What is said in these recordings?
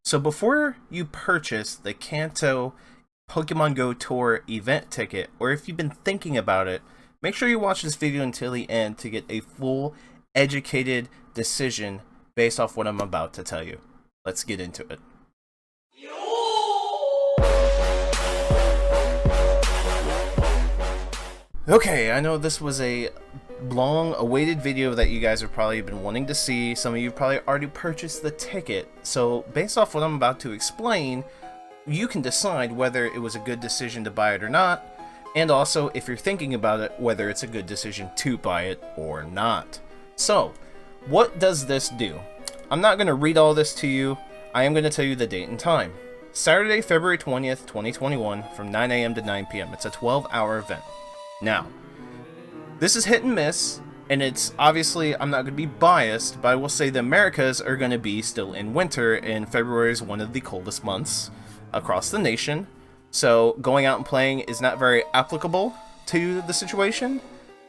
So before you purchase the Kanto Pokemon Go Tour event ticket, or if you've been thinking about it, make sure you watch this video until the end to get a full, educated decision based off what I'm about to tell you. Let's get into it. Okay, I know this was a long-awaited video that you guys have probably been wanting to see. Some of you probably already purchased the ticket. So based off what I'm about to explain, you can decide whether it was a good decision to buy it or not, and also, if you're thinking about it, whether it's a good decision to buy it or not. So, what does this do? I'm not going to read all this to you. I am going to tell you the date and time. Saturday, February 20th, 2021, from 9 a.m. to 9 p.m. It's a 12-hour event. Now, this is hit and miss, and it's obviously, I'm not going to be biased, but I will say the Americas are going to be still in winter, and February is one of the coldest months across the nation. So going out and playing is not very applicable to the situation.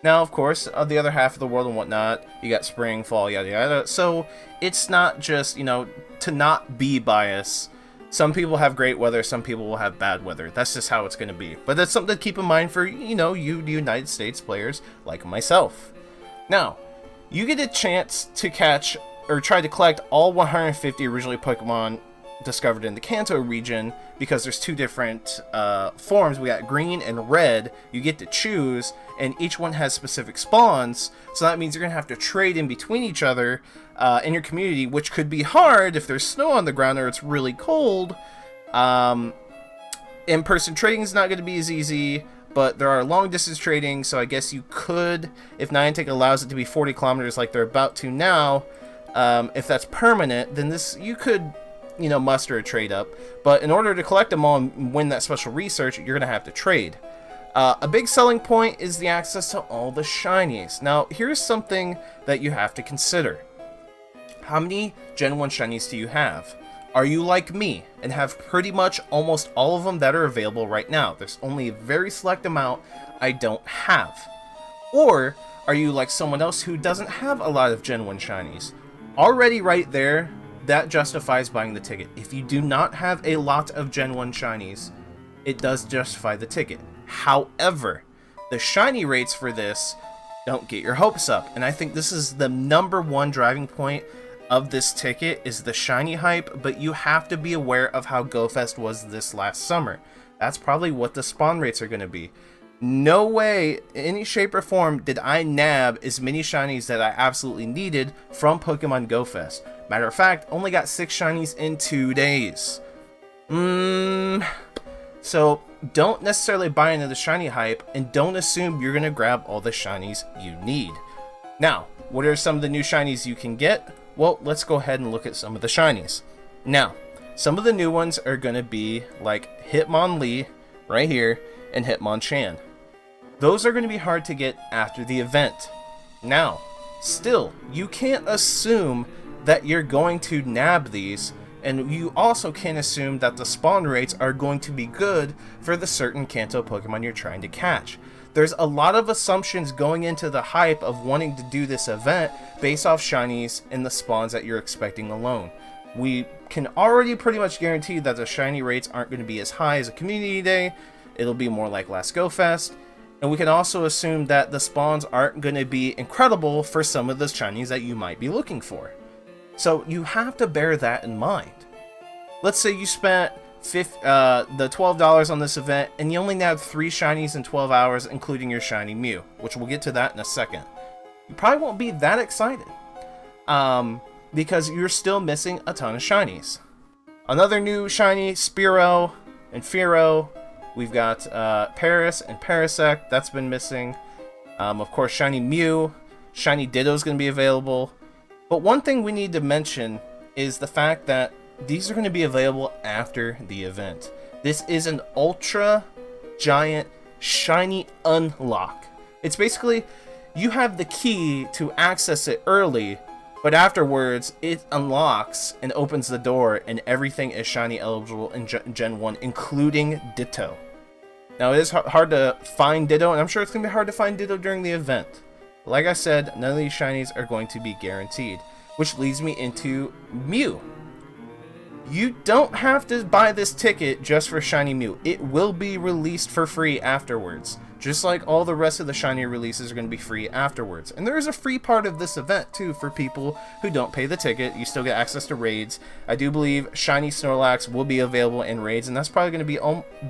Now, of course, the other half of the world and whatnot, you got spring, fall, yada yada. So it's not just, to not be biased. Some people have great weather, some people will have bad weather. That's just how it's going to be. But that's something to keep in mind for, you United States players like myself. Now, you get a chance to catch or try to collect all 150 originally Pokemon discovered in the Kanto region, because there's two different forms. We got green and red. You get to choose, and each one has specific spawns, so that means you're gonna have to trade in between each other in your community, which could be hard if there's snow on the ground or it's really cold. In-person trading is not going to be as easy, but there are long distance trading, so I guess you could, if Niantic allows it to be 40 kilometers like they're about to now, if that's permanent, then you could muster a trade up. But in order to collect them all and win that special research, you're gonna have to trade. A big selling point is the access to all the shinies. Now, here's something that you have to consider. How many Gen 1 shinies do you have? Are you like me and have pretty much almost all of them that are available right now? There's only a very select amount I don't have. Or are you like someone else who doesn't have a lot of Gen 1 shinies? Already right there, that justifies buying the ticket. If you do not have a lot of Gen 1 shinies, it does justify the ticket. However, the shiny rates for this don't get your hopes up. And I think this is the #1 driving point of this ticket, is the shiny hype, but you have to be aware of how GoFest was this last summer. That's probably what the spawn rates are going to be. No way, in any shape or form, did I nab as many shinies that I absolutely needed from Pokemon Go Fest. Matter of fact, only got 6 shinies in 2 days. So don't necessarily buy into the shiny hype, and don't assume you're going to grab all the shinies you need. Now, what are some of the new shinies you can get? Well, let's go ahead and look at some of the shinies. Now, some of the new ones are going to be like Hitmonlee, right here, and Hitmonchan. Those are going to be hard to get after the event. Now, still, you can't assume that you're going to nab these, and you also can't assume that the spawn rates are going to be good for the certain Kanto Pokemon you're trying to catch. There's a lot of assumptions going into the hype of wanting to do this event based off shinies and the spawns that you're expecting alone. We can already pretty much guarantee that the shiny rates aren't going to be as high as a community day. It'll be more like last Go Fest. And we can also assume that the spawns aren't going to be incredible for some of the shinies that you might be looking for. So you have to bear that in mind. Let's say you spent the $12 on this event, and you only nabbed 3 shinies in 12 hours, including your shiny Mew, which we'll get to that in a second. You probably won't be that excited, because you're still missing a ton of shinies. Another new shiny, Spearow and Fearow. We've got Paris and Parasect, that's been missing. Of course, shiny Mew, shiny Ditto is going to be available. But one thing we need to mention is the fact that these are going to be available after the event. This is an ultra giant shiny unlock. It's basically, you have the key to access it early, but afterwards it unlocks and opens the door, and everything is shiny eligible in Gen 1, including Ditto. Now, it is hard to find Ditto, and I'm sure it's going to be hard to find Ditto during the event. Like I said, none of these shinies are going to be guaranteed, which leads me into Mew. You don't have to buy this ticket just for Shiny Mew. It will be released for free afterwards. Just like all the rest of the Shiny releases are going to be free afterwards. And there is a free part of this event, too, for people who don't pay the ticket. You still get access to raids. I do believe Shiny Snorlax will be available in raids, and that's probably going to be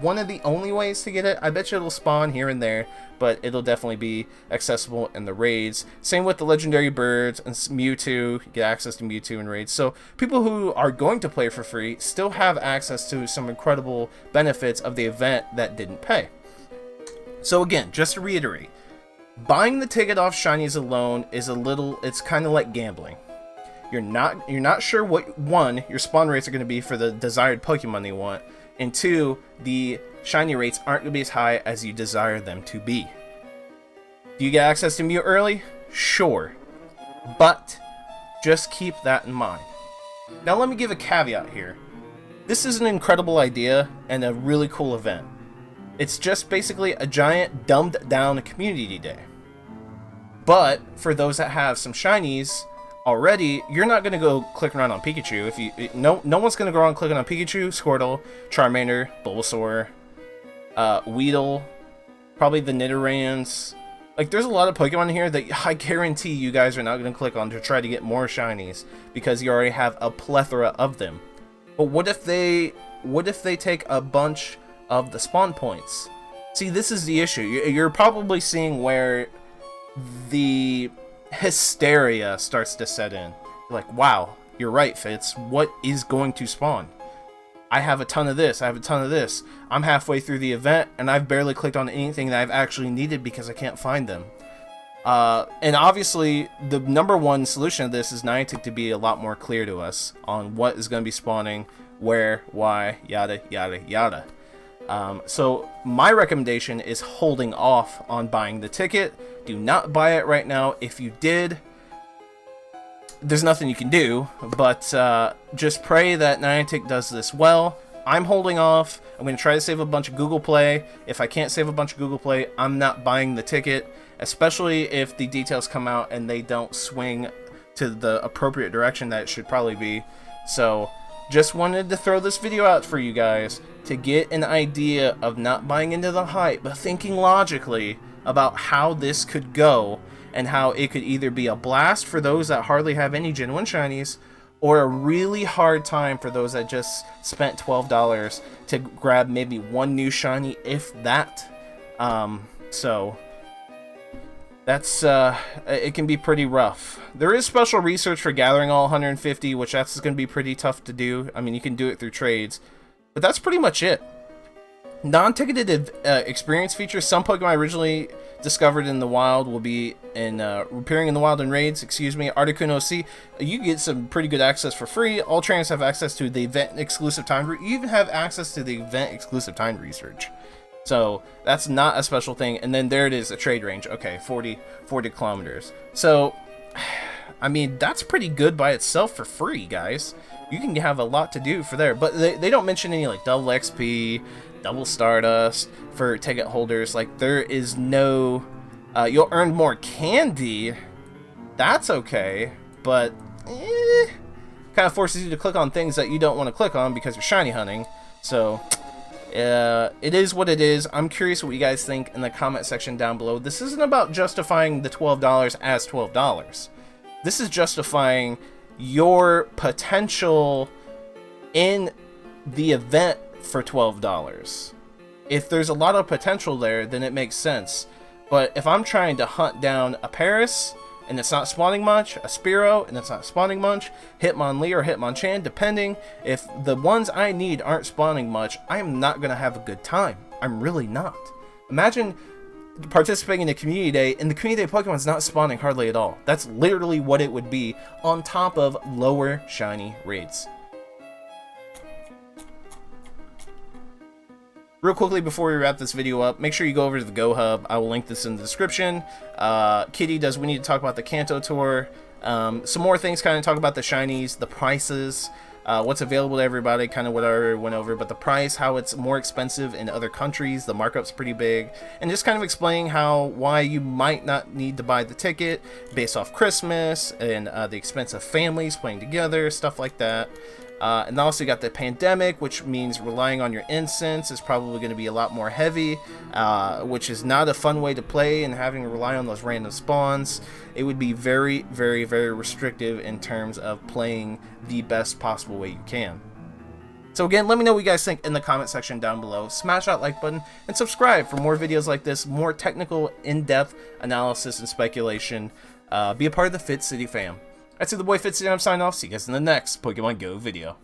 one of the only ways to get it. I bet you it'll spawn here and there, but it'll definitely be accessible in the raids. Same with the legendary birds and Mewtwo. You get access to Mewtwo in raids. So people who are going to play for free still have access to some incredible benefits of the event that didn't pay. So again, just to reiterate, buying the ticket off Shinies alone is it's kind of like gambling. You're not sure what, one, your spawn rates are going to be for the desired Pokemon you want, and two, the Shiny rates aren't going to be as high as you desire them to be. Do you get access to Mew early? Sure. But just keep that in mind. Now let me give a caveat here. This is an incredible idea and a really cool event. It's just basically a giant dumbed down community day. But for those that have some Shinies already, you're not going to go clicking around on Pikachu. No one's going to go around clicking on Pikachu, Squirtle, Charmander, Bulbasaur, Weedle, probably the Nidorans. Like, there's a lot of Pokemon here that I guarantee you guys are not going to click on to try to get more Shinies because you already have a plethora of them. But what if they take a bunch of the spawn points? See, this is the issue. You're probably seeing where the hysteria starts to set in. You're like, wow, you're right, Fitz. What is going to spawn? I have a ton of this. I have a ton of this. I'm halfway through the event, and I've barely clicked on anything that I've actually needed because I can't find them. And obviously, the number one solution to this is Niantic to be a lot more clear to us on what is going to be spawning, where, why, yada, yada, yada. So my recommendation is holding off on buying the ticket. Do not buy it right now. If you did, there's nothing you can do, but just pray that Niantic does this well. I'm holding off. I'm going to try to save a bunch of Google Play. If I can't save a bunch of Google Play, I'm not buying the ticket, especially if the details come out and they don't swing to the appropriate direction that it should probably be. So just wanted to throw this video out for you guys to get an idea of not buying into the hype, but thinking logically about how this could go and how it could either be a blast for those that hardly have any genuine Shinies or a really hard time for those that just spent $12 to grab maybe one new Shiny, if that. So that's it can be pretty rough. There is special research for gathering all 150, which that's going to be pretty tough to do. I mean, you can do it through trades, but that's pretty much it. Non-ticketed experience features. Some Pokemon originally discovered in the wild will be appearing in the wild in raids. Excuse me. Articuno C. You get some pretty good access for free. All trainers have access to the event exclusive time. You even have access to the event exclusive time research. So that's not a special thing. And then there it is, a trade range. Okay, 40 kilometers. So, I mean, that's pretty good by itself for free, guys. You can have a lot to do for there. But they don't mention any like double XP, double Stardust for ticket holders. Like, there is no... you'll earn more candy. That's okay. But, kind of forces you to click on things that you don't want to click on because you're shiny hunting. So... it is what it is. I'm curious what you guys think in the comment section down below. This isn't about justifying the $12 as $12. This is justifying your potential in the event for $12. If there's a lot of potential there, then it makes sense. But if I'm trying to hunt down a Paris and it's not spawning much, a Spearow and it's not spawning much, Hitmonlee or Hitmonchan, depending, if the ones I need aren't spawning much, I am not going to have a good time. I'm really not. Imagine participating in a community day and the community day Pokemon's not spawning hardly at all. That's literally what it would be on top of lower shiny rates. Real quickly before we wrap this video up, make sure you go over to the Go Hub. I will link this in the description. Kitty does We Need to Talk About the Kanto Tour. Some more things, kind of talk about the shinies, the prices, what's available to everybody, kind of what I already went over, but the price, how it's more expensive in other countries, the markup's pretty big, and just kind of explaining why you might not need to buy the ticket based off Christmas and the expense of families playing together, stuff like that. And also you got the pandemic, which means relying on your incense is probably going to be a lot more heavy, which is not a fun way to play, and having to rely on those random spawns. It would be very, very, very restrictive in terms of playing the best possible way you can. So again, let me know what you guys think in the comment section down below. Smash that like button and subscribe for more videos like this, more technical, in-depth analysis and speculation. Be a part of the Fitz City fam. That's it, the boy Fitz City, and I'm signing off. See you guys in the next Pokemon Go video.